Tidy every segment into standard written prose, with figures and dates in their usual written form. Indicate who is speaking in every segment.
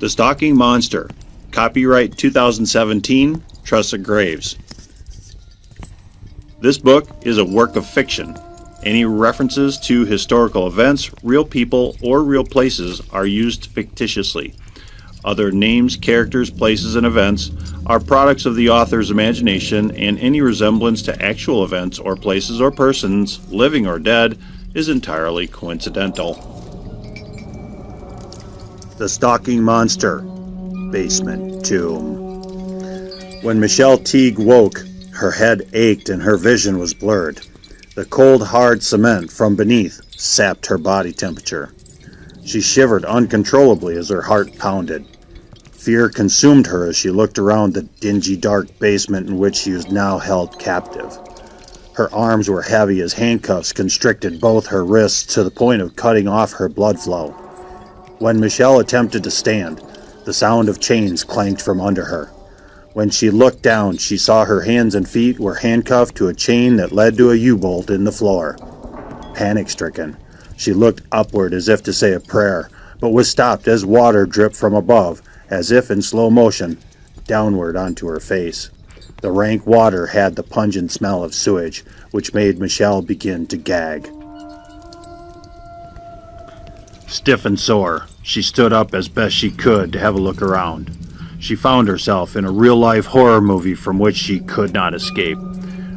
Speaker 1: The Stalking Monster. Copyright 2017, Tressa Graves. This book is a work of fiction. Any references to historical events, real people, or real places are used fictitiously. Other names, characters, places, and events are products of the author's imagination, and any resemblance to actual events or places or persons, living or dead, is entirely coincidental. The Stalking Monster. Basement Tomb. When Michelle Teague woke, her head ached and her vision was blurred. The cold, hard cement from beneath sapped her body temperature. She shivered uncontrollably as her heart pounded. Fear consumed her as she looked around the dingy, dark basement in which she was now held captive. Her arms were heavy as handcuffs constricted both her wrists to the point of cutting off her blood flow. When Michelle attempted to stand, the sound of chains clanked from under her. When she looked down, she saw her hands and feet were handcuffed to a chain that led to a U-bolt in the floor. Panic-stricken, she looked upward as if to say a prayer, but was stopped as water dripped from above, as if in slow motion, downward onto her face. The rank water had the pungent smell of sewage, which made Michelle begin to gag. Stiff and sore, she stood up as best she could to have a look around. She found herself in a real-life horror movie from which she could not escape.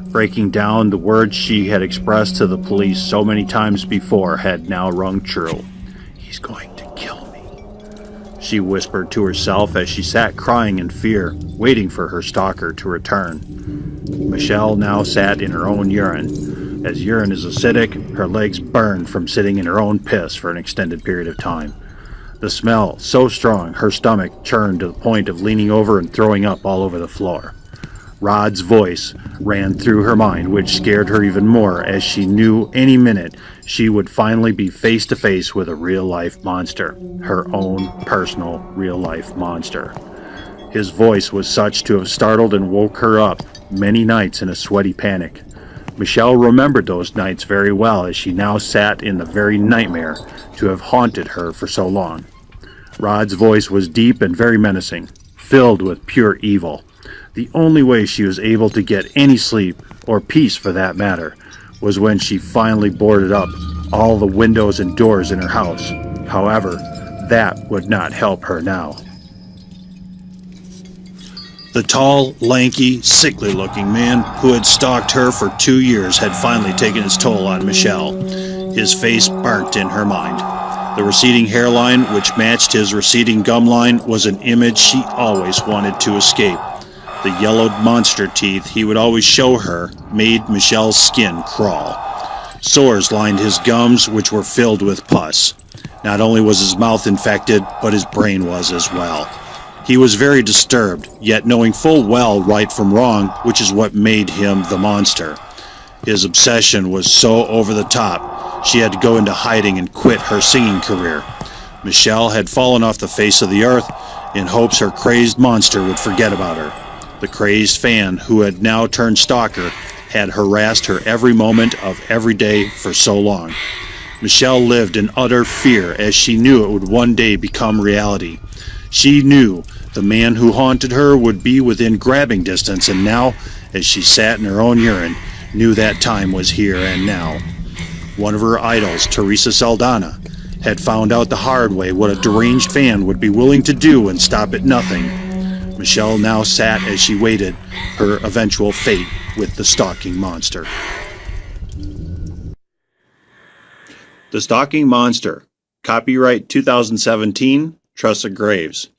Speaker 1: Breaking down, the words she had expressed to the police so many times before had now rung true. "He's going to kill me," she whispered to herself as she sat crying in fear, waiting for her stalker to return. Michelle now sat in her own urine. As urine is acidic, her legs burned from sitting in her own piss for an extended period of time. The smell, so strong, her stomach churned to the point of leaning over and throwing up all over the floor. Rod's voice ran through her mind, which scared her even more, as she knew any minute she would finally be face to face with a real-life monster, her own personal real-life monster. His voice was such to have startled and woke her up many nights in a sweaty panic. Michelle remembered those nights very well, as she now sat in the very nightmare to have haunted her for so long. Rod's voice was deep and very menacing, filled with pure evil. The only way she was able to get any sleep, or peace for that matter, was when she finally boarded up all the windows and doors in her house. However, that would not help her now. The tall, lanky, sickly-looking man who had stalked her for 2 years had finally taken his toll on Michelle. His face burnt in her mind. The receding hairline, which matched his receding gum line, was an image she always wanted to escape. The yellowed monster teeth he would always show her made Michelle's skin crawl. Sores lined his gums, which were filled with pus. Not only was his mouth infected, but his brain was as well. He was very disturbed, yet knowing full well right from wrong, which is what made him the monster. His obsession was so over the top, she had to go into hiding and quit her singing career. Michelle had fallen off the face of the earth in hopes her crazed monster would forget about her. The crazed fan, who had now turned stalker, had harassed her every moment of every day for so long. Michelle lived in utter fear, as she knew it would one day become reality. She knew the man who haunted her would be within grabbing distance, and now, as she sat in her own urine, knew that time was here and now. One of her idols, Teresa Saldana, had found out the hard way what a deranged fan would be willing to do and stop at nothing. Michelle now sat as she waited her eventual fate with the stalking monster. The Stalking Monster. Copyright 2017, Tressa Graves.